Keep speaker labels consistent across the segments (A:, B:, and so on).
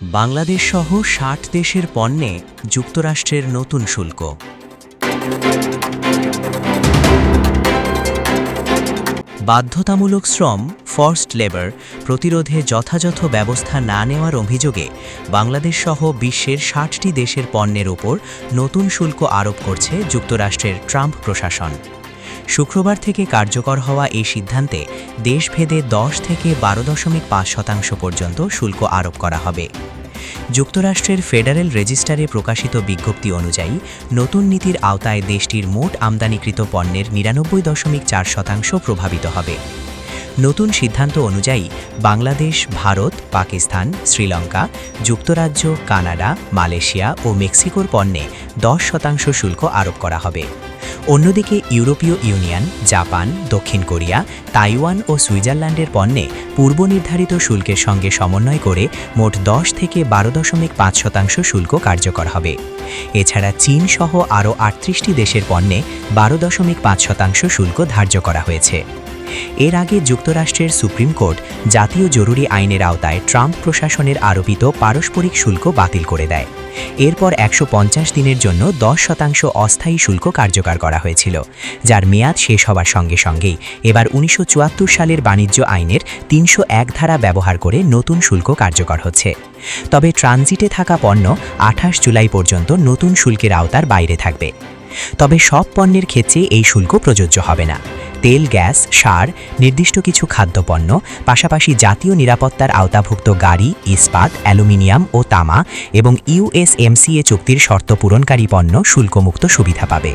A: বাংলাদেশ সহ ৬০ দেশের পণ্যে যুক্তরাষ্ট্রের নতুন শুল্ক। বাধ্যতামূলক শ্রম ফর্সড লেবার প্রতিরোধে যথাযথ ব্যবস্থা না নেওয়ার অভিযোগে বাংলাদেশ সহ বিশ্বের ৬০টি দেশের পণ্যের ওপর নতুন শুল্ক আরোপ করছে যুক্তরাষ্ট্রের ট্রাম্প প্রশাসন। শুক্রবার থেকে কার্যকর হওয়া এই সিদ্ধান্তে দেশভেদে ১০ থেকে ১২.৫% পর্যন্ত শুল্ক আরোপ করা হবে। যুক্তরাষ্ট্রের ফেডারেল রেজিস্টারে প্রকাশিত বিজ্ঞপ্তি অনুযায়ী নতুন নীতির আওতায় দেশটির মোট আমদানিকৃত পণ্যের ৯৯.৪% প্রভাবিত হবে। নতুন সিদ্ধান্ত অনুযায়ী বাংলাদেশ, ভারত, পাকিস্তান, শ্রীলঙ্কা, যুক্তরাজ্য, কানাডা, মালয়েশিয়া ও মেক্সিকোর পণ্যে ১০% শুল্ক আরোপ করা হবে। অন্যদিকে ইউরোপীয় ইউনিয়ন, জাপান, দক্ষিণ কোরিয়া, তাইওয়ান ও সুইজারল্যান্ডের পণ্যে পূর্বনির্ধারিত শুল্কের সঙ্গে সমন্বয় করে মোট ১০ থেকে ১২.৫% শুল্ক কার্যকর হবে। এছাড়া চীন সহ আরও ৩৮টি দেশের পণ্যে ১২.৫% শুল্ক ধার্য করা হয়েছে। এর আগে যুক্তরাষ্ট্রের সুপ্রিম কোর্ট জাতীয় জরুরি আইনের আওতায় ট্রাম্প প্রশাসনের আরোপিত পারস্পরিক শুল্ক বাতিল করে দেয়। এরপর ১৫০ দিনের জন্য ১০% অস্থায়ী শুল্ক কার্যকর করা হয়েছিল, যার মেয়াদ শেষ হওয়ার সঙ্গে সঙ্গেই এবার ১৯৭৪ সালের বাণিজ্য আইনের ৩০১ ধারা ব্যবহার করে নতুন শুল্ক কার্যকর হচ্ছে। তবে ট্রানজিটে থাকা পণ্য ২৮ জুলাই পর্যন্ত নতুন শুল্কের আওতার বাইরে থাকবে। তবে সব পণ্যের ক্ষেত্রে এই শুল্ক প্রযোজ্য হবে না। তেল, গ্যাস, সার, নির্দিষ্ট কিছু খাদ্যপণ্য, পাশাপাশি জাতীয় নিরাপত্তার আওতাভুক্ত গাড়ি, ইস্পাত, অ্যালুমিনিয়াম ও তামা এবং ইউএসএমসিএ চুক্তির শর্ত পূরণকারী পণ্য শুল্কমুক্ত সুবিধা পাবে।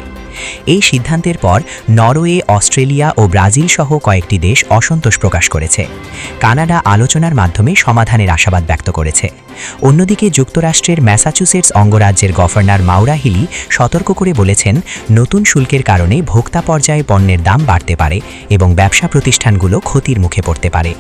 A: এই সিদ্ধান্তের পর নরওয়ে, অস্ট্রেলিয়া ও ব্রাজিল সহ কয়েকটি দেশ অসন্তোষ প্রকাশ করেছে। কানাডা আলোচনার মাধ্যমে সমাধানের আশাবাদ ব্যক্ত করেছে। অন্যদিকে যুক্তরাষ্ট্রের ম্যাসাচুসেটস অঙ্গরাজ্যের গভর্নর মাউরা হিলি সতর্ক করে বলেছেন, নতুন শুল্কের কারণে ভোক্তা পর্যায়ে পণ্যের দাম বাড়তে পারে এবং ব্যবসা প্রতিষ্ঠানগুলো ক্ষতির মুখে পড়তে পারে।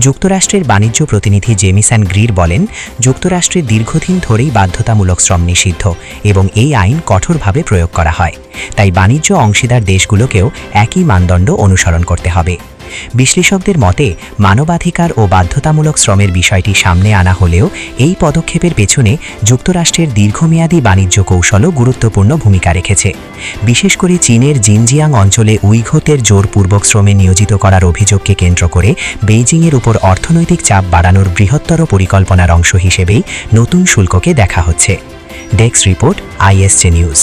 A: যুক্তরাষ্ট্রের বাণিজ্য প্রতিনিধি জেমিসন গ্রির বলেন, যুক্তরাষ্ট্রে দীর্ঘদিন ধরেই বাধ্যতামূলক শ্রম নিষিদ্ধ এবং এই আইন কঠোরভাবে প্রয়োগ করা হয়। তাই বাণিজ্য অংশীদার দেশগুলোকেও একই মানদণ্ড অনুসরণ করতে হবে। বিশ্লেষকদের মতে, মানবাধিকার ও বাধ্যতামূলক শ্রমের বিষয়টি সামনে আনা হলেও এই পদক্ষেপের পেছনে যুক্তরাষ্ট্রের দীর্ঘমেয়াদী বাণিজ্য কৌশলও গুরুত্বপূর্ণ ভূমিকা রেখেছে। বিশেষ করে চীনের জিনজিয়াং অঞ্চলে উইঘুরদের জোরপূর্বক শ্রমে নিয়োজিত করার অভিযোগকে কেন্দ্র করে বেইজিংয়ের উপর অর্থনৈতিক চাপ বাড়ানোর বৃহত্তর পরিকল্পনার অংশ হিসেবেই নতুন শুল্ককে দেখা হচ্ছে। Desk report, ISJ news.